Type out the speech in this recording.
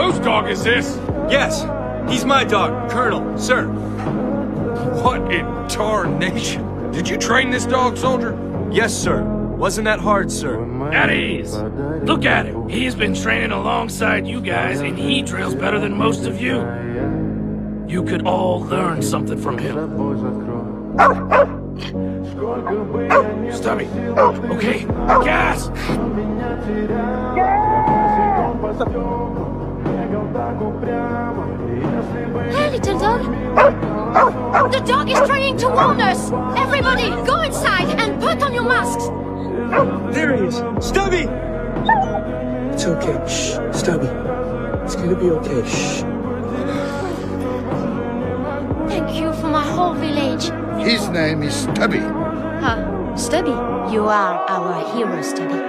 Whose dog is this? Yes, he's my dog, Colonel, sir. What in tarnation? Did you train this dog, soldier? Yes, sir. Wasn't that hard, sir? At ease. Look at him. He's been training alongside you guys, and he drills better than most of you. You could all learn something from him. Stubby. Okay, gas! Hey, little dog. The dog is trying to warn us. Everybody, go inside and put on your masks. There he is! Stubby! It's okay. Shh. Stubby. It's gonna be okay. Shh. Thank you for my whole village. His name is Stubby. Huh, Stubby? You are our hero, Stubby.